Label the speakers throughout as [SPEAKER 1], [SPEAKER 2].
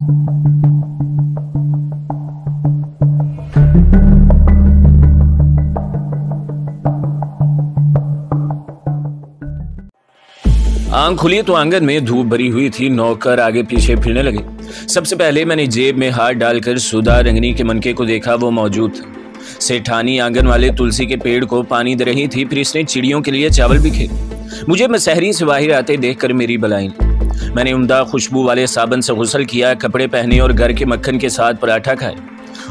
[SPEAKER 1] आंख खुली तो आंगन में धूप भरी हुई थी। नौकर आगे पीछे फिरने लगे। सबसे पहले मैंने जेब में हाथ डालकर सुधा रंगनी के मनके को देखा। वो मौजूद था। सेठानी आंगन वाले तुलसी के पेड़ को पानी दे रही थी। फिर इसने चिड़ियों के लिए चावल भी खेले। मुझे मसहरी से बाहर आते देखकर मेरी बलाई ली। मैंने उम्दा खुशबू वाले साबन से गुस्ल किया, कपड़े पहने और घर के मक्खन के साथ पराठा खाए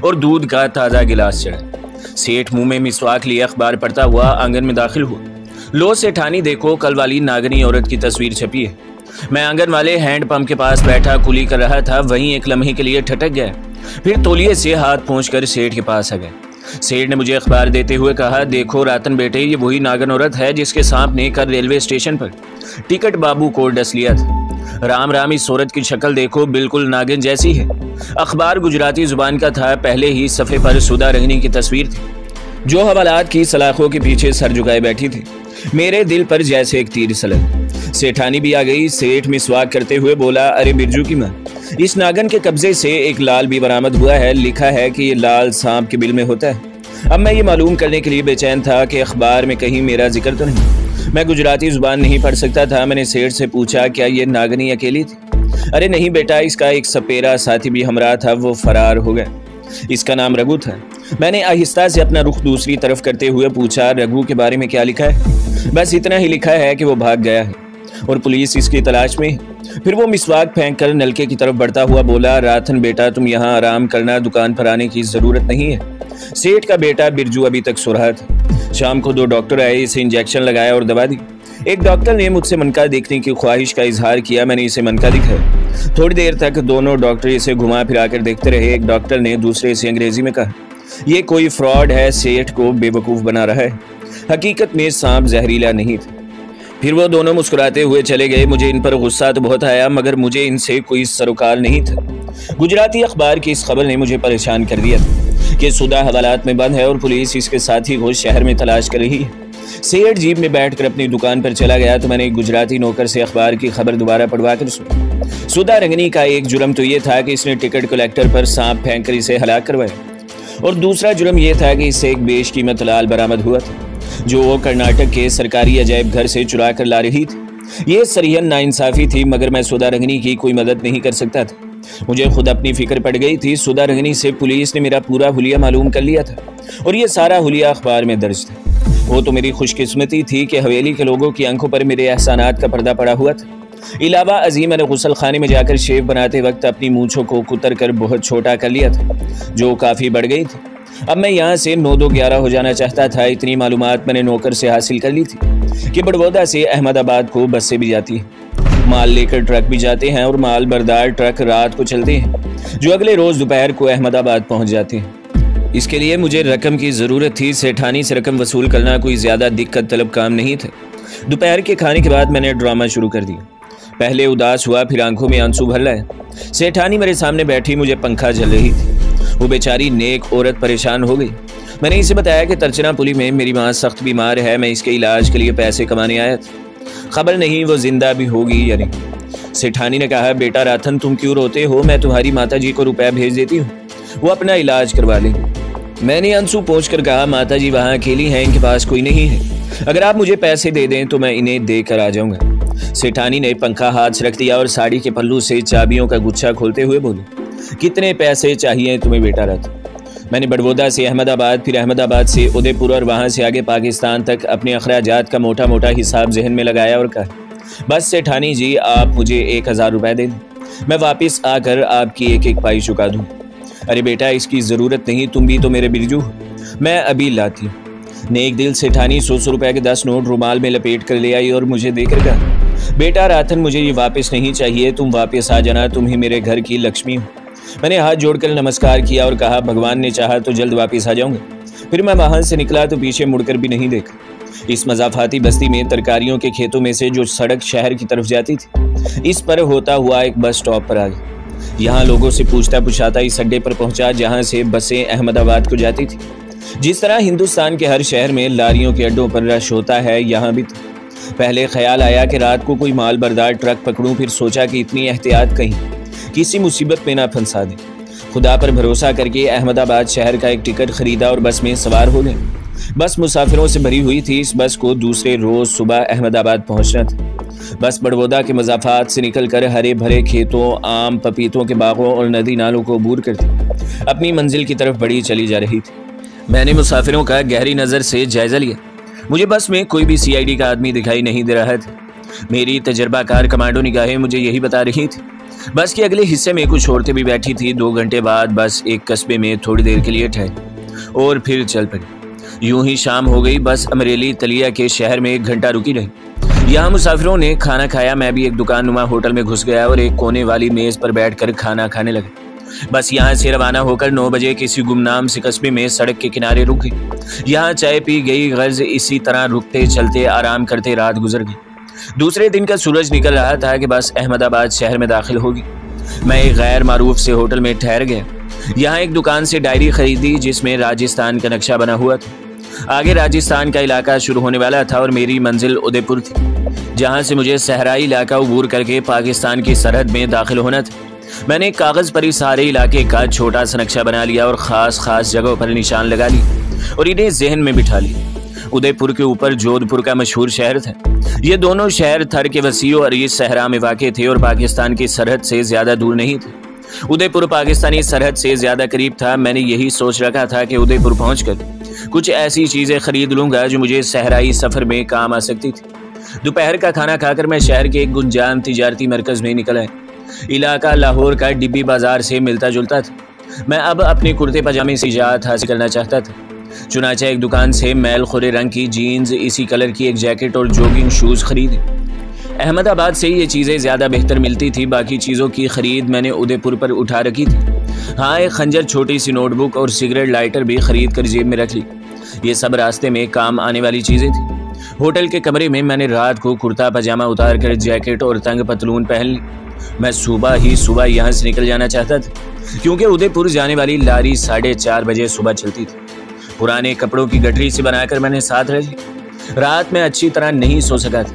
[SPEAKER 1] और दूध का ताज़ा गिलास चढ़ा। सेठ मुंह में मिसवाक लिए अखबार पढ़ता हुआ आंगन में दाखिल हुआ। लो सेठानी, देखो कल वाली नागनी औरत की तस्वीर छपी है। मैं आंगन वाले हैंडपंप के पास बैठा कुली कर रहा था। वहीं एक लम्हे के लिए ठटक गया। फिर तौलिए से हाथ पहुंचकर सेठ के पास आ गए। सेठ ने मुझे अखबार देते हुए कहा, देखो रातन बेटे, ये वही नागन औरत है जिसके सांप ने कल रेलवे स्टेशन पर टिकट बाबू को डस लिया था। राम राम, इस औरत की शक्ल देखो, बिल्कुल नागिन जैसी है। अखबार गुजराती जुबान का था। पहले ही सफ़े पर सुधा रंगनी की तस्वीर थी, जो हवालात की सलाखों के पीछे सर झुकाए बैठी थी। मेरे दिल पर जैसे एक तीर सलन। सेठानी भी आ गई। सेठ मिसवाक करते हुए बोला, अरे बिरजू की मां, इस नागन के कब्जे से एक लाल भी बरामद हुआ है। लिखा है कि ये लाल सांप के बिल में होता है। अब मैं ये मालूम करने के लिए बेचैन था कि अखबार में कहीं मेरा जिक्र तो नहीं। मैं गुजराती जुबान नहीं पढ़ सकता था। मैंने सेठ से पूछा, क्या ये नागनी अकेली थी? अरे नहीं बेटा, इसका एक सपेरा साथी भी हमरा था, वो फरार हो गया। इसका नाम रघु था। मैंने आहिस्ता से अपना रुख दूसरी तरफ करते हुए पूछा, रघु के बारे में क्या लिखा है? बस इतना ही लिखा है कि वो भाग गया है और पुलिस इसकी तलाश में है। फिर वो मिसवाक फेंक कर नलके की तरफ बढ़ता हुआ बोला, रातन बेटा, तुम यहाँ आराम करना, दुकान पर आने की जरूरत नहीं है। सेठ का बेटा बिरजू अभी तक सो रहा था। शाम को 2 डॉक्टर आए, इसे इंजेक्शन लगाया और दवा दी। एक डॉक्टर ने मुझसे मनका देखने की ख्वाहिश का इजहार किया। मैंने इसे मनका दिखाया। थोड़ी देर तक दोनों डॉक्टर इसे घुमा फिरा कर देखते रहे। एक डॉक्टर ने दूसरे से अंग्रेजी में कहा, यह कोई फ्रॉड है, सेठ को बेवकूफ़ बना रहा है। हकीकत में सांप जहरीला नहीं था। फिर वो दोनों मुस्कुराते हुए चले गए। मुझे इन पर गुस्सा तो बहुत आया, मगर मुझे इनसे कोई सरोकार नहीं था। गुजराती अखबार की इस खबर ने मुझे परेशान कर दिया था कि सुधा हवालात में बंद है और पुलिस इसके साथी को शहर में तलाश कर रही है। सेठ जीप में बैठकर अपनी दुकान पर चला गया तो मैंने एक गुजराती नौकर से अखबार की खबर दोबारा पढ़वा कर सुनी। सुधा रंगनी का एक जुर्म तो ये था कि इसने टिकट कलेक्टर पर सांप फेंक कर इसे हलाक करवाया, और दूसरा जुर्म यह था कि इससे एक बेशकीमत लाल बरामद हुआ था, जो वो कर्नाटक के सरकारी अजायब घर से चुरा कर ला रही थी। ये सरीहन नाइंसाफी थी, मगर मैं सुधा रंगनी की कोई मदद नहीं कर सकता था। मुझे खुद अपनी फिक्र पड़ गई थी। सुधा रंगनी से पुलिस ने मेरा पूरा हुलिया मालूम कर लिया था और ये सारा हुलिया अखबार में दर्ज था। वो तो मेरी खुशकिस्मती थी कि हवेली के लोगों की आंखों पर मेरे एहसानात का पर्दा पड़ा हुआ था। इलावा अजीम, मैंने गुसल खाने में जाकर शेव बनाते वक्त अपनी मूंछों को कुतर कर बहुत छोटा कर लिया था, जो काफ़ी बढ़ गई थी। अब मैं यहाँ से 9-2-11 हो जाना चाहता था। इतनी मालूमात मैंने नौकर से हासिल कर ली थी कि बड़ौदा से अहमदाबाद को बस से भी जाती है, माल लेकर ट्रक भी जाते हैं और माल बरदार ट्रक रात को चलते हैं, जो अगले रोज़ दोपहर को अहमदाबाद पहुँच जाते हैं। इसके लिए मुझे रकम की ज़रूरत थी। सेठानी से रकम वसूल करना कोई ज़्यादा दिक्कत तलब काम नहीं था। दोपहर के खाने के बाद मैंने ड्रामा शुरू कर दिया। पहले उदास हुआ, फिर आंखों में आंसू भर लाए। सेठानी मेरे सामने बैठी, मुझे पंखा झल रही थी। वो बेचारी नेक औरत परेशान हो गई। मैंने इसे बताया कि तरचनापुली में मेरी माँ सख्त बीमार है, मैं इसके इलाज के लिए पैसे कमाने आया था। खबर नहीं वो जिंदा भी होगी या नहीं। सेठानी ने कहा, बेटा राथन, तुम क्यों रोते हो? मैं तुम्हारी माता जी को रुपया भेज देती हूँ, वो अपना इलाज करवा लेंगे। मैंने आंसू पोंछकर कहा, माता जी वहाँ अकेली हैं, इनके पास कोई नहीं है। अगर आप मुझे पैसे दे दें तो मैं इन्हें देकर आ जाऊँगा। सेठानी ने पंखा हाथ से रख दिया और साड़ी के पल्लू से चाबियों का गुच्छा खोलते हुए बोली, कितने पैसे चाहिए तुम्हें बेटा रथ? मैंने बड़ौदा से अहमदाबाद, फिर अहमदाबाद से उदयपुर और वहाँ से आगे पाकिस्तान तक अपने अखराजात का मोटा मोटा हिसाब जहन में लगाया और कहा, बस सेठानी जी, आप मुझे 1000 रुपये दे दें, मैं वापस आकर आपकी एक एक पाई चुका दूँ। अरे बेटा, इसकी ज़रूरत नहीं, तुम भी तो मेरे बिरजू, मैं अभी लाती हूँ। नेक दिल सेठानी 100 रुपये के 10 नोट रुमाल में लपेट कर ले आई और मुझे देकर कहा, बेटा राथन, मुझे ये वापस नहीं चाहिए, तुम वापस आ जाना, तुम ही मेरे घर की लक्ष्मी हो। मैंने हाथ जोड़कर नमस्कार किया और कहा, भगवान ने चाहा तो जल्द वापस आ जाऊंगा। फिर मैं वहाँ से निकला तो पीछे मुड़कर भी नहीं देखा। इस मजाफाती बस्ती में तरकारियों के खेतों में से जो सड़क शहर की तरफ जाती थी, इस पर होता हुआ एक बस स्टॉप पर आ गया। यहाँ लोगों से पूछता पुछाता इस अड्डे पर पहुंचा जहाँ से बसें अहमदाबाद को जाती थी। जिस तरह हिंदुस्तान के हर शहर में लारियों के अड्डों पर रश होता है, यहाँ भी था। पहले ख्याल आया कि रात को कोई माल बरदार ट्रक पकड़ूं, फिर सोचा कि इतनी एहतियात कहीं किसी मुसीबत में ना फंसा दे। खुदा पर भरोसा करके अहमदाबाद शहर का एक टिकट खरीदा और बस में सवार हो गए। बस मुसाफिरों से भरी हुई थी। इस बस को दूसरे रोज सुबह अहमदाबाद पहुंचना था। बस बड़ौदा के मज़ाफ़ात से निकलकर हरे भरे खेतों, आम पपीतों के बागों और नदी नालों को अबूर करती अपनी मंजिल की तरफ बढ़ी चली जा रही थी। मैंने मुसाफिरों का गहरी नज़र से जायजा लिया। मुझे बस में कोई भी CID का आदमी दिखाई नहीं दे रहा था। मेरी तजर्बाकार कमांडो निगाहें मुझे यही बता रही थी। बस के अगले हिस्से में कुछ औरतें भी बैठी थी। 2 घंटे बाद बस एक कस्बे में थोड़ी देर के लिए ठहरी और फिर चल पड़ी। यूं ही शाम हो गई। बस अमरेली तलिया के शहर में 1 घंटा रुकी रही। यहाँ मुसाफिरों ने खाना खाया। मैं भी एक दुकान नुमा होटल में घुस गया और एक कोने वाली मेज पर बैठकर खाना खाने लगा। बस यहाँ से रवाना होकर 9 बजे किसी गुमनाम से कस्बे में सड़क के किनारे रुक गई। यहाँ चाय पी गई, गर्ज इसी तरह रुकते चलते आराम करते रात गुजर गई। दूसरे दिन का सूरज निकल रहा था कि बस अहमदाबाद शहर में दाखिल होगी। मैं एक गैर मारूफ से होटल में ठहर गया। यहाँ एक दुकान से डायरी खरीदी जिसमें राजस्थान का नक्शा बना हुआ था। आगे राजस्थान का इलाका शुरू होने वाला था और मेरी मंजिल उदयपुर थी, जहाँ से मुझे सहराई इलाका अबूर करके पाकिस्तान की सरहद में दाखिल होना था। मैंने कागज़ पर इस सारे इलाके का छोटा सा नक्शा बना लिया और ख़ास जगहों पर निशान लगा लिए और इन्हें जहन में बिठा लिया। उदयपुर के ऊपर जोधपुर का मशहूर शहर था। ये दोनों शहर थर के वसी और ये सहरा में वाक़े थे और पाकिस्तान की सरहद से ज़्यादा दूर नहीं थे। उदयपुर पाकिस्तानी सरहद से ज़्यादा करीब था। मैंने यही सोच रखा था कि उदयपुर पहुँचकर कुछ ऐसी चीज़ें खरीद लूँगा जो मुझे सहराई सफ़र में काम आ सकती थी। दोपहर का खाना खाकर मैं शहर के एक गुंजान तिजारती मरकज़ में निकल आया। इलाका लाहौर का डिब्बी बाजार से मिलता जुलता था। मैं अब अपने कुर्ते पजामे से इजाज़त हासिल करना चाहता था। चुनाचे एक दुकान से मैल खुरे रंग की जीन्स, इसी कलर की एक जैकेट और जॉगिंग शूज़ खरीदे। अहमदाबाद से ये चीज़ें ज़्यादा बेहतर मिलती थी। बाकी चीज़ों की खरीद मैंने उदयपुर पर उठा रखी थी। हाँ, एक खंजर, छोटी सी नोटबुक और सिगरेट लाइटर भी खरीद कर जेब में रख ली। ये सब रास्ते में काम आने वाली चीज़ें थी। होटल के कमरे में मैंने रात को कुर्ता पजामा उतार कर जैकेट और तंग पतलून पहन ली। मैं सुबह ही सुबह यहाँ से निकल जाना चाहता था, क्योंकि उदयपुर जाने वाली लारी 4:30 बजे सुबह चलती थी। पुराने कपड़ों की गठरी से बनाकर मैंने साथ रख ली। रात में अच्छी तरह नहीं सो सका था।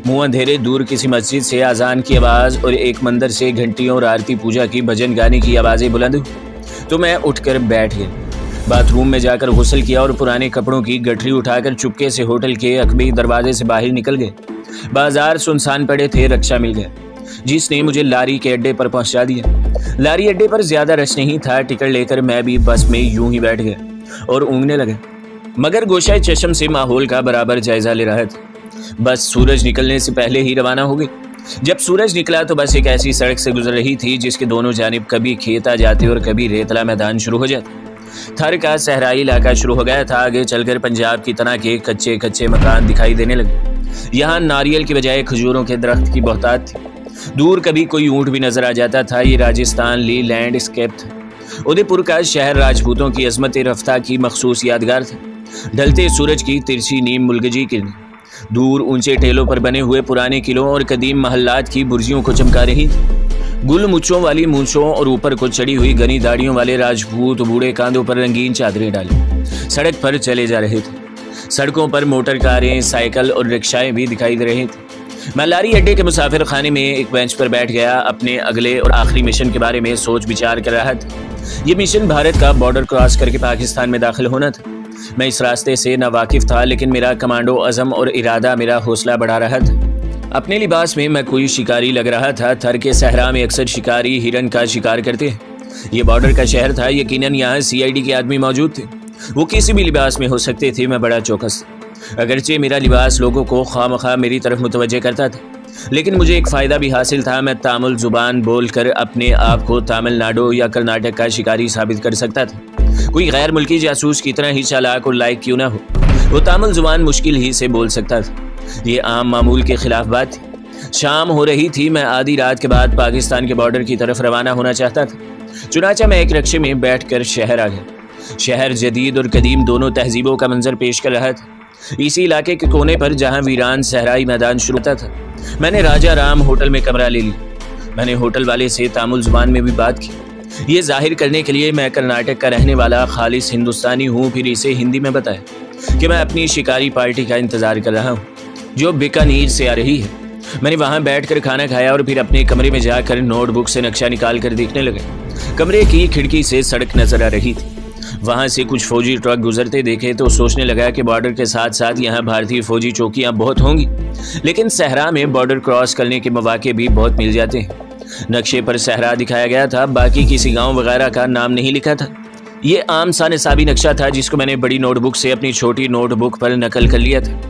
[SPEAKER 1] मुँह अंधेरे दूर किसी मस्जिद से अजान की आवाज़ और एक मंदिर से घंटियों और आरती पूजा की भजन गाने की आवाज़ें बुलंद हुई तो मैं उठकर बैठ गया। बाथरूम में जाकर गुस्ल किया और पुराने कपड़ों की गठरी उठाकर चुपके से होटल के अकबी दरवाजे से बाहर निकल गए। बाजार सुनसान पड़े थे। रिक्शा मिल गया जिसने मुझे लारी के अड्डे पर पहुंचा दिया। लारी अड्डे पर ज्यादा रश नहीं था। टिकट लेकर मैं भी बस में यूं ही बैठ गया और ऊँगने लगा, मगर गोशाए चश्म से माहौल का बराबर जायजा ले रहा था। बस सूरज निकलने से पहले ही रवाना हो गई। जब सूरज निकला तो बस एक ऐसी सड़क से गुजर रही थी जिसके दोनों जानिब कभी खेत आ जाते और कभी रेतला मैदान शुरू हो जाता। थर का सहराई इलाका शुरू हो गया था। आगे चलकर पंजाब की तरह के कच्चे कच्चे मकान दिखाई देने लगे। यहाँ नारियल की बजाय खजूरों के दरख्त की बहुतायत थी। दूर कभी कोई ऊँट भी नजर आ जाता था। ये राजस्थान ली लैंडस्केप था। उदयपुर का शहर राजपूतों की अजमत रफ्ता की मखसूस यादगार था। ढलते सूरज की तिरछी नीम मुलगजी किरणें दूर ऊंचे टेलों पर बने हुए पुराने किलों और कदीम महल्लात की बुर्जियों को चमका रही थी। गुल मुच्छों वाली मूंछों और ऊपर को चढ़ी हुई घनी दाढ़ियों वाले राजपूत बूढ़े कांधों पर रंगीन चादरें डाली सड़क पर चले जा रहे थे। सड़कों पर मोटर कारें, साइकिल और रिक्शाएं भी दिखाई दे रही थी। मैं लारी अड्डे के मुसाफिर खाने में एक बेंच पर बैठ गया। अपने अगले और आखिरी मिशन के बारे में सोच विचार कर रहा था। ये मिशन भारत का बॉर्डर क्रॉस करके पाकिस्तान में दाखिल होना था। मैं इस रास्ते से नावाकिफ था, लेकिन मेरा कमांडो अज़म और इरादा मेरा हौसला बढ़ा रहा था। अपने लिबास में मैं कोई शिकारी लग रहा था। थर के सहरा में अक्सर शिकारी हिरन का शिकार करते हैं। ये बॉर्डर का शहर था। यकीनन यहाँ CID के आदमी मौजूद थे। वो किसी भी लिबास में हो सकते थे। मैं बड़ा चौकस था। अगरचे मेरा लिबास लोगों को खामखा मेरी तरफ मुतवज्जे करता था, लेकिन मुझे एक फ़ायदा भी हासिल था। मैं तामिल ज़ुबान बोलकर अपने आप को तमिलनाडु या कर्नाटक का शिकारी साबित कर सकता था। कोई गैर मुल्की जासूस की तरह ही चालाक और लायक क्यों ना हो, वो तामिल ज़ुबान मुश्किल ही से बोल सकता था। ये आम मामूल के खिलाफ बात थी। शाम हो रही थी। मैं आधी रात के बाद पाकिस्तान के बॉर्डर की तरफ रवाना होना चाहता था। चुनाचा मैं एक रिक्शे में बैठकर शहर आ गया। शहर जदीद और कदीम दोनों तहजीबों का मंजर पेश कर रहा था। इसी इलाके के कोने पर जहां वीरान सहराई मैदान शुरू होता था, मैंने राजा राम होटल में कमरा ले लिया। मैंने होटल वाले से तामिल ज़ुबान में भी बात की। ये जाहिर करने के लिए मैं कर्नाटक का रहने वाला खालिस हिंदुस्तानी हूँ। फिर इसे हिंदी में बताया कि मैं अपनी शिकारी पार्टी का इंतज़ार कर रहा हूँ जो बीकानेर से आ रही है। मैंने वहां बैठकर खाना खाया और फिर अपने कमरे में जाकर नोटबुक से नक्शा निकाल कर देखने लगे। कमरे की खिड़की से सड़क नजर आ रही थी। वहां से कुछ फौजी ट्रक गुजरते देखे तो सोचने लगा कि बॉर्डर के साथ साथ यहाँ भारतीय फौजी चौकियां बहुत होंगी, लेकिन सहरा में बॉर्डर क्रॉस करने के मौके भी बहुत मिल जाते हैं। नक्शे पर सहरा दिखाया गया था, बाकी किसी गांव वगैरह का नाम नहीं लिखा था। ये आम सा निसाबी नक्शा था जिसको मैंने बड़ी नोटबुक से अपनी छोटी नोटबुक पर नकल कर लिया था।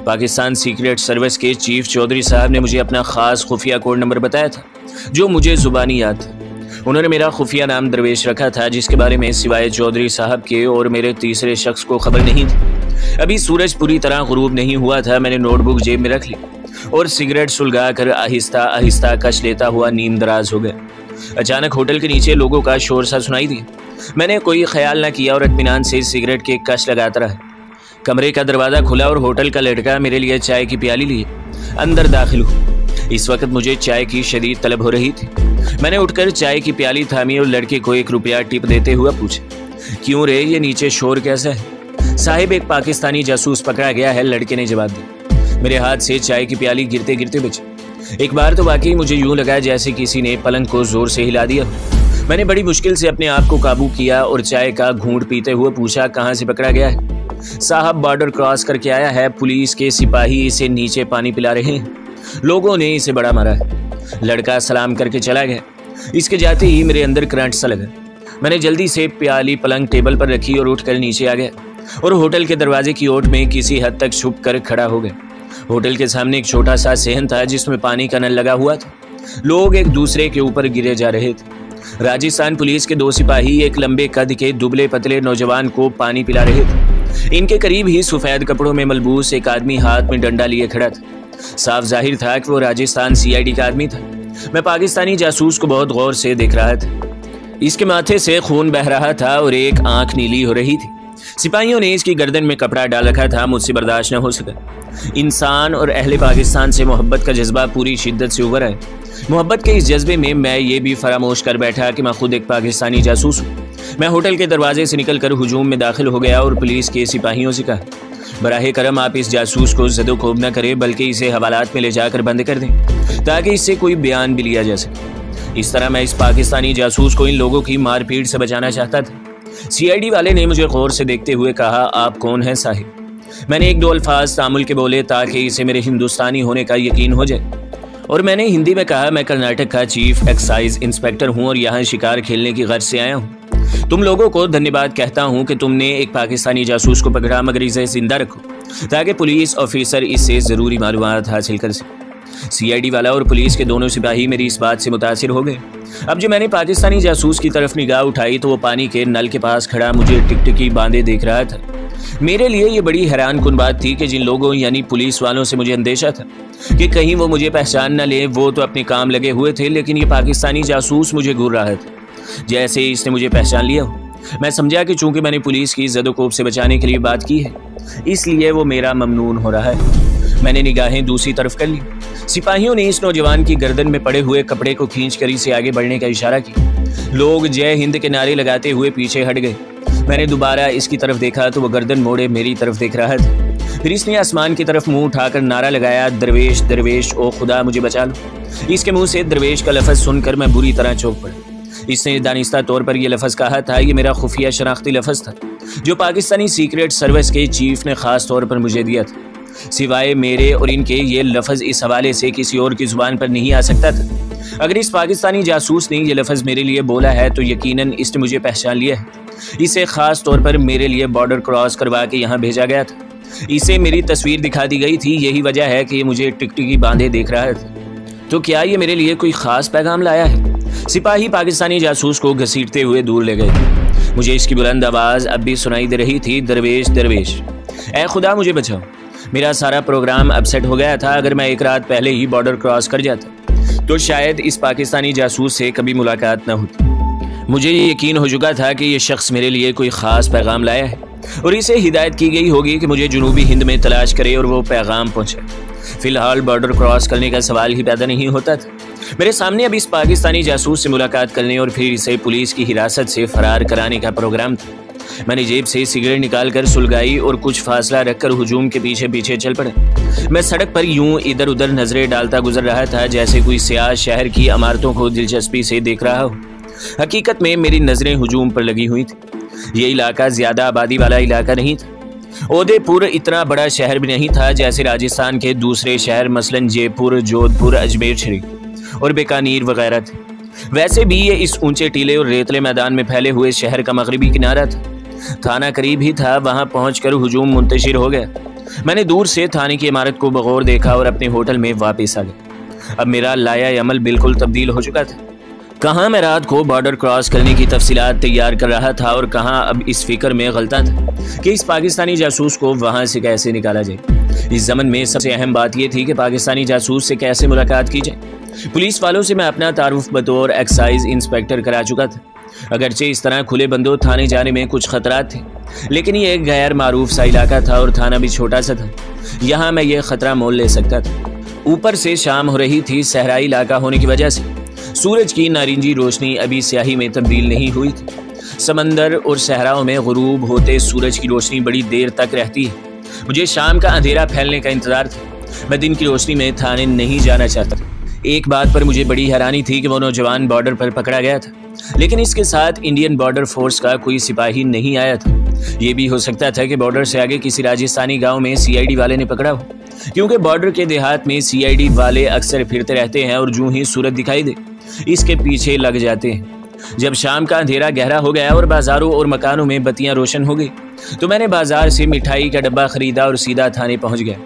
[SPEAKER 1] पाकिस्तान सीक्रेट सर्विस के चीफ चौधरी साहब ने मुझे अपना खास खुफिया कोड नंबर बताया था, जो मुझे जुबानी याद था। उन्होंने मेरा खुफिया नाम दरवेश रखा था, जिसके बारे में सिवाय चौधरी साहब के और मेरे तीसरे शख्स को खबर नहीं थी। अभी सूरज पूरी तरह गुरूब नहीं हुआ था। मैंने नोटबुक जेब में रख ली और सिगरेट सुलगा कर आहिस्ता आहिस्ता कश लेता हुआ नींद दराज हो गया। अचानक होटल के नीचे लोगों का शोर सा सुनाई दिया। मैंने कोई ख्याल न किया और इत्मीनान से सिगरेट के कश लगाता रहा। कमरे का दरवाज़ा खुला और होटल का लड़का मेरे लिए चाय की प्याली लिए अंदर दाखिल हुआ। इस वक्त मुझे चाय की शदीद तलब हो रही थी। मैंने उठकर चाय की प्याली थामी और लड़के को 1 रुपया टिप देते हुए पूछा, क्यों रे, ये नीचे शोर कैसा है? साहिब, एक पाकिस्तानी जासूस पकड़ा गया है, लड़के ने जवाब दिया। मेरे हाथ से चाय की प्याली गिरते गिरते बची। एक बार तो वाकई मुझे यूं लगा जैसे किसी ने पलंग को जोर से हिला दिया। मैंने बड़ी मुश्किल से अपने आप को काबू किया और चाय का घूंट पीते हुए पूछा, कहाँ से पकड़ा गया है? साहब, बॉर्डर क्रॉस करके आया है, पुलिस के सिपाही इसे नीचे पानी पिला रहे हैं, लोगों ने इसे बड़ा मारा है। लड़का सलाम करके चला गया। इसके जाते ही मेरे अंदर करंट सा लगा। मैंने जल्दी से प्याली पलंग टेबल पर रखी और उठकर नीचे आ गया और होटल के दरवाजे की ओट में किसी हद तक छुप कर खड़ा हो गया। होटल के सामने एक छोटा सा सहन था जिसमें पानी का नल लगा हुआ था। लोग एक दूसरे के ऊपर गिरे जा रहे थे। राजस्थान पुलिस के 2 सिपाही एक लंबे कद के दुबले पतले नौजवान को पानी पिला रहे थे। इनके करीब ही सफेद कपड़ों में मलबूस एक आदमी हाथ में डंडा लिए खड़ा था। साफ जाहिर था कि वो राजस्थान CID का आदमी था। मैं पाकिस्तानी जासूस को बहुत गौर से देख रहा था। इसके माथे से खून बह रहा था और एक आंख नीली हो रही थी। सिपाहियों ने इसकी गर्दन में कपड़ा डाल रखा था। मुझसे बर्दाश्त न हो सका। इंसान और अहले पाकिस्तान से मोहब्बत का जज्बा पूरी शिद्दत से उभर आया। मोहब्बत के इस जज्बे में मैं ये भी फरामोश कर बैठा कि मैं खुद एक पाकिस्तानी जासूस हूँ। मैं होटल के दरवाजे से निकलकर हुजूम में दाखिल हो गया और पुलिस के सिपाहियों से कहा, बराहे करम आप इस जासूस को ज़दो-कोब न करें, बल्कि इसे हवालात में ले जाकर बंद कर दें ताकि इससे कोई बयान भी लिया जा सके। इस तरह मैं इस पाकिस्तानी जासूस को इन लोगों की मारपीट से बचाना चाहता था। CID वाले ने मुझे गौर से देखते हुए कहा, आप कौन हैं साहिब? मैंने 1-2 अल्फाज तामुल के बोले ताकि इसे मेरे हिंदुस्तानी होने का यकीन हो जाए और मैंने हिंदी में कहा, मैं कर्नाटक का चीफ एक्साइज इंस्पेक्टर हूँ और यहाँ शिकार खेलने की गर्ज से आया हूँ। तुम लोगों को धन्यवाद कहता हूँ कि तुमने एक पाकिस्तानी जासूस को पकड़ा, मगर इसे जिंदा रखो ताकि पुलिस ऑफिसर इससे ज़रूरी मालूमात हासिल कर सके। CID वाला और पुलिस के दोनों सिपाही मेरी इस बात से मुतासिर हो गए। अब जब मैंने पाकिस्तानी जासूस की तरफ निगाह उठाई तो वो पानी के नल के पास खड़ा मुझे टिकटिकी बांधे देख रहा था। मेरे लिए ये बड़ी हैरान कुन बात थी कि जिन लोगों यानी पुलिस वालों से मुझे अंदेशा था कि कहीं वो मुझे पहचान न ले, वो तो अपने काम लगे हुए थे, लेकिन ये पाकिस्तानी जासूस मुझे घूर रहा था जैसे इसने मुझे पहचान लिया हो। मैं समझा कि चूंकि मैंने पुलिस की ज़दो-कोब से बचाने के लिए बात की है, इसलिए वो मेरा ममनून हो रहा है। मैंने निगाहें दूसरी तरफ कर ली। सिपाहियों ने इस नौजवान की गर्दन में पड़े हुए कपड़े को खींचकर इसे आगे बढ़ने का इशारा किया। लोग जय हिंद के नारे लगाते हुए पीछे हट गए। मैंने दोबारा इसकी तरफ देखा तो वो गर्दन मोड़े मेरी तरफ देख रहा था। फिर इसने आसमान की तरफ मुंह उठाकर नारा लगाया, दरवेश दरवेश, ओ खुदा मुझे बचा लो। इसके मुंह से दरवेश का लफ्ज़ सुनकर मैं बुरी तरह चौंक पड़ा। इसने दानिस्ता तौर पर यह लफ्ज़ कहा था। ये मेरा खुफिया शनाख्ती लफ्ज़ था जो पाकिस्तानी सीक्रेट सर्विस के चीफ ने ख़ास तौर पर मुझे दिया था। सिवाय मेरे और इनके ये लफ्ज़ इस हवाले से किसी और की ज़ुबान पर नहीं आ सकता था। अगर इस पाकिस्तानी जासूस ने ये लफ्ज़ मेरे लिए बोला है तो यकीनन इसने मुझे पहचान लिया है। इसे ख़ास तौर पर मेरे लिए बॉर्डर क्रॉस करवा के यहाँ भेजा गया था। इसे मेरी तस्वीर दिखा दी गई थी। यही वजह है कि ये मुझे टिकटिकी बांधे देख रहा था। तो क्या ये मेरे लिए कोई ख़ास पैगाम लाया है? सिपाही पाकिस्तानी जासूस को घसीटते हुए दूर ले गए। मुझे इसकी बुलंद आवाज़ अब भी सुनाई दे रही थी, दरवेश दरवेश, ए खुदा मुझे बचाओ। मेरा सारा प्रोग्राम अपसेट हो गया था। अगर मैं एक रात पहले ही बॉर्डर क्रॉस कर जाता तो शायद इस पाकिस्तानी जासूस से कभी मुलाकात न होती। मुझे ये यकीन हो चुका था कि ये शख्स मेरे लिए कोई ख़ास पैगाम लाया है और इसे हिदायत की गई होगी कि मुझे जनूबी हिंद में तलाश करे और वो पैगाम पहुँचे। फिलहाल बॉर्डर क्रॉस करने का सवाल ही पैदा नहीं होता था। मेरे सामने अब इस पाकिस्तानी जासूस से मुलाकात करने और फिर इसे पुलिस की हिरासत से फरार कराने का प्रोग्राम था। मैंने जेब से सिगरेट निकालकर सुलगाई और कुछ फासला रखकर हुजूम के पीछे पीछे चल पड़ा। मैं सड़क पर यूं इधर उधर नजरें डालता गुजर रहा था जैसे कोई सियाह शहर की इमारतों को दिलचस्पी से देख रहा हो। हकीकत में मेरी नजरें हुजूम पर लगी हुई थी। ये इलाका ज्यादा आबादी वाला इलाका नहीं था। उदयपुर इतना बड़ा शहर भी नहीं था जैसे राजस्थान के दूसरे शहर मसलन जयपुर, जोधपुर, अजमेर शरीफ और बीकानेर वगैरह थे। वैसे भी ये इस ऊंचे टीले और रेतले मैदान में फैले हुए शहर का मगरिबी किनारा था। थाना करीब ही था। वहां पहुंचकर हुजूम मुंतशिर हो गया। मैंने दूर से थाने की इमारत को बगौर देखा और अपने होटल में वापस आ गया। अब मेरा लाया अमल बिल्कुल तब्दील हो चुका था। कहाँ मैं रात को बॉर्डर क्रॉस करने की तफसीलात तैयार कर रहा था और कहाँ अब इस फिक्र में गलता था कि इस पाकिस्तानी जासूस को वहां से कैसे निकाला जाए। इस ज़मन में सबसे अहम बात यह थी कि पाकिस्तानी जासूस से कैसे मुलाकात की जाए। पुलिस वालों से मैं अपना तारुफ बतौर एक्साइज इंस्पेक्टर करा चुका था। अगरचे इस तरह खुले बंदों थाने जाने में कुछ खतरात थे, लेकिन ये एक गैर मारूफ सा इलाका था और थाना भी छोटा सा था। यहाँ मैं ये खतरा मोल ले सकता था। ऊपर से शाम हो रही थी। सहराई इलाका होने की वजह से सूरज की नारंगी रोशनी अभी स्याही में तब्दील नहीं हुई थी। समंदर और सहराओं में गुरूब होते सूरज की रोशनी बड़ी देर तक रहती है। मुझे शाम का अंधेरा फैलने का इंतजार था। मैं दिन की रोशनी में थाने नहीं जाना चाहता था। एक बात पर मुझे बड़ी हैरानी थी कि वो नौजवान बॉर्डर पर पकड़ा गया था, लेकिन इसके साथ इंडियन बॉर्डर फोर्स का कोई सिपाही नहीं आया था। ये भी हो सकता था कि बॉर्डर से आगे किसी राजस्थानी गांव में सीआईडी वाले ने पकड़ा हो, क्योंकि बॉर्डर के देहात में सीआईडी वाले अक्सर फिरते रहते हैं और जूं ही सूरज दिखाई दे इसके पीछे लग जाते हैं। जब शाम का अंधेरा गहरा हो गया और बाजारों और मकानों में बत्तियां रोशन हो गई तो मैंने बाजार से मिठाई का डब्बा खरीदा और सीधा थाने पहुंच गया।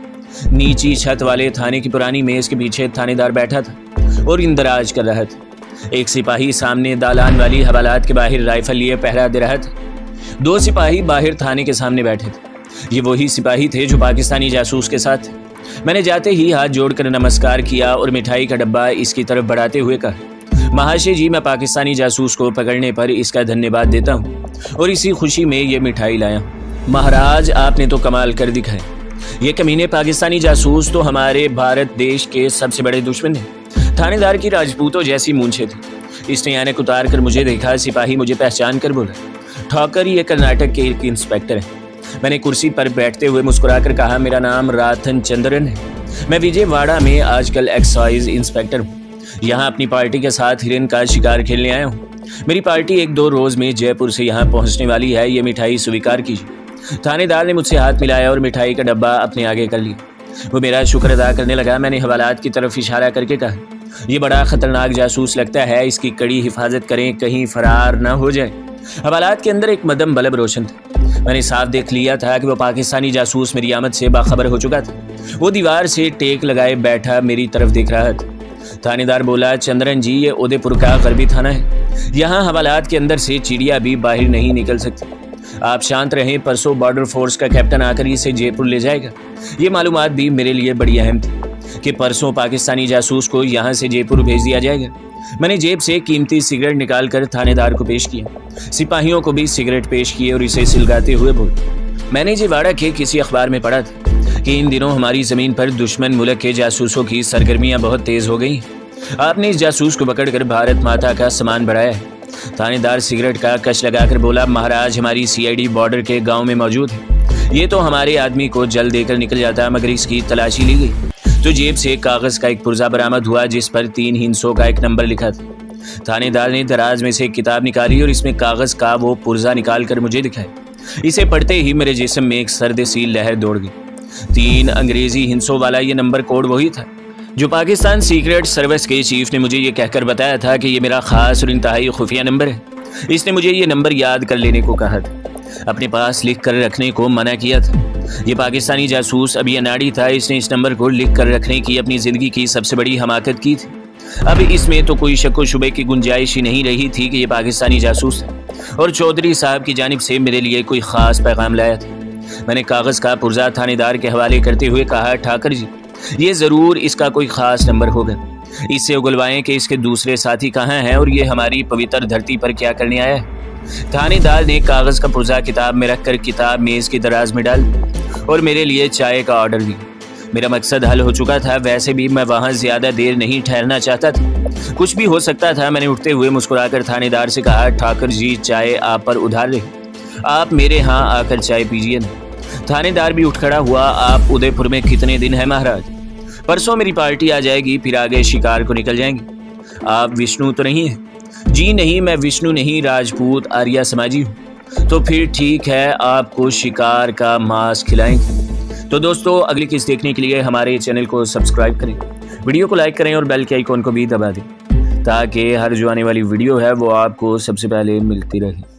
[SPEAKER 1] नीची छत वाले थाने की पुरानी मेज के पीछे थानेदार बैठा था और इंदराज कर रहा था। एक सिपाही सामने दालान वाली हवालात के बाहर राइफल लिए पहरा दे रहा था। 2 सिपाही बाहर थाने के सामने बैठे थे। ये वही सिपाही थे जो पाकिस्तानी जासूस के साथ थे। मैंने जाते ही हाथ जोड़कर नमस्कार किया और मिठाई का डब्बा इसकी तरफ बढ़ाते हुए कहा, महाशय जी, मैं पाकिस्तानी जासूस को पकड़ने पर इसका धन्यवाद देता हूँ और इसी खुशी में ये मिठाई लाया। महाराज, आपने तो कमाल कर दिखाए। ये कमीने पाकिस्तानी जासूस तो हमारे भारत देश के सबसे बड़े दुश्मन हैं। थानेदार की राजपूतों जैसी मूंछें थी। इसने ऐनक उतार कर मुझे देखा। सिपाही मुझे पहचान कर बोला, ठाकर, ये कर्नाटक के एक इंस्पेक्टर है। मैंने कुर्सी पर बैठते हुए मुस्कुराकर कहा, मेरा नाम राथन चंद्रन है। मैं विजयवाड़ा में आजकल एक्साइज इंस्पेक्टर हूँ। यहाँ अपनी पार्टी के साथ हिरन का शिकार खेलने आया हूँ। मेरी पार्टी 1-2 रोज में जयपुर से यहाँ पहुँचने वाली है। ये मिठाई स्वीकार कीजिए। थानेदार ने मुझसे हाथ मिलाया और मिठाई का डब्बा अपने आगे कर लिया। वो मेरा शुक्र अदा करने लगा। मैंने हवालात की तरफ इशारा करके कहा, यह बड़ा खतरनाक जासूस लगता है, इसकी कड़ी हिफाजत करें, कहीं फरार न हो जाए। हवालात के अंदर एक मदम बल्ब रोशन था। मैंने साफ देख लिया था कि वो पाकिस्तानी जासूस मेरी आमद से बाखबर हो चुका था। वो दीवार से टेक लगाए बैठा मेरी तरफ देख रहा था। थानेदार बोला, चंद्रन जी, ये उदयपुर का गरबी थाना है। यहाँ हवालात के अंदर से चिड़िया भी बाहर नहीं निकल सकती। आप शांत रहें। परसों बॉर्डर फोर्स का कैप्टन आकर इसे जयपुर ले जाएगा। ये मालूमात भी मेरे लिए बड़ी अहम थी कि परसों पाकिस्तानी जासूस को यहाँ से जयपुर भेज दिया जाएगा। मैंने जेब से कीमती सिगरेट निकालकर थानेदार को पेश किया। सिपाहियों को भी सिगरेट पेश किए और इसे सिलगाते हुए बोले, मैंने विजयवाड़ा के किसी अखबार में पढ़ा था कि इन दिनों हमारी ज़मीन पर दुश्मन मुल्क के जासूसों की सरगर्मियां बहुत तेज़ हो गई। आपने इस जासूस को पकड़कर भारत माता का सम्मान बढ़ाया है। थानेदार सिगरेट का कश लगाकर बोला, महाराज, हमारी सीआईडी बॉर्डर के गांव में मौजूद है। ये तो हमारे आदमी को जल देकर निकल जाता, मगर इसकी तलाशी ली गई तो जेब से कागज का एक पुर्जा बरामद हुआ जिस पर 3 हिंसों का एक नंबर लिखा था। थानेदार ने दराज में से एक किताब निकाली और इसमें कागज का वो पुर्जा निकाल कर मुझे दिखाया। इसे पढ़ते ही मेरे जिस्म में एक सर्द सी लहर दौड़ गई। 3 अंग्रेजी हिंसों वाला ये नंबर कोड वही था जो पाकिस्तान सीक्रेट सर्विस के चीफ ने मुझे ये कहकर बताया था कि ये मेरा खास और इंतहाई खुफिया नंबर है। इसने मुझे ये नंबर याद कर लेने को कहा था, अपने पास लिख कर रखने को मना किया था। ये पाकिस्तानी जासूस अभी अनाड़ी था। इसने इस नंबर को लिख कर रखने की अपनी ज़िंदगी की सबसे बड़ी हमाकत की थी। अब इसमें तो कोई शक व शुबे की गुंजाइश ही नहीं रही थी कि ये पाकिस्तानी जासूस था और चौधरी साहब की जानिब से मेरे लिए कोई ख़ास पैगाम लाया था। मैंने कागज़ का पुर्जा थानेदार के हवाले करते हुए कहा, ठाकर जी, ये ज़रूर इसका कोई ख़ास नंबर होगा। इससे उगलवाएं कि इसके दूसरे साथी कहाँ हैं और ये हमारी पवित्र धरती पर क्या करने आया है। थानेदार ने कागज़ का पुर्जा किताब में रखकर किताब मेज़ की दराज में डाल दी और मेरे लिए चाय का ऑर्डर दिया। मेरा मकसद हल हो चुका था। वैसे भी मैं वहाँ ज़्यादा देर नहीं ठहरना चाहता था। कुछ भी हो सकता था। मैंने उठते हुए मुस्कुराकर थानेदार से कहा, ठाकर जी, चाय आप पर उधार रही। आप मेरे यहाँ आकर चाय पीजिए ना। थानेदार भी उठ खड़ा हुआ। आप उदयपुर में कितने दिन है महाराज? परसों मेरी पार्टी आ जाएगी, फिर आगे शिकार को निकल जाएंगे। आप विष्णु तो नहीं है? जी नहीं, मैं विष्णु नहीं, राजपूत आर्या समाजी हूँ। तो फिर ठीक है, आपको शिकार का मांस खिलाएंगे। तो दोस्तों, अगली किस्त देखने के लिए हमारे चैनल को सब्सक्राइब करें, वीडियो को लाइक करें और बेल के आइकॉन को भी दबा दें, ताकि हर जो आने वाली वीडियो है वो आपको सबसे पहले मिलती रहे।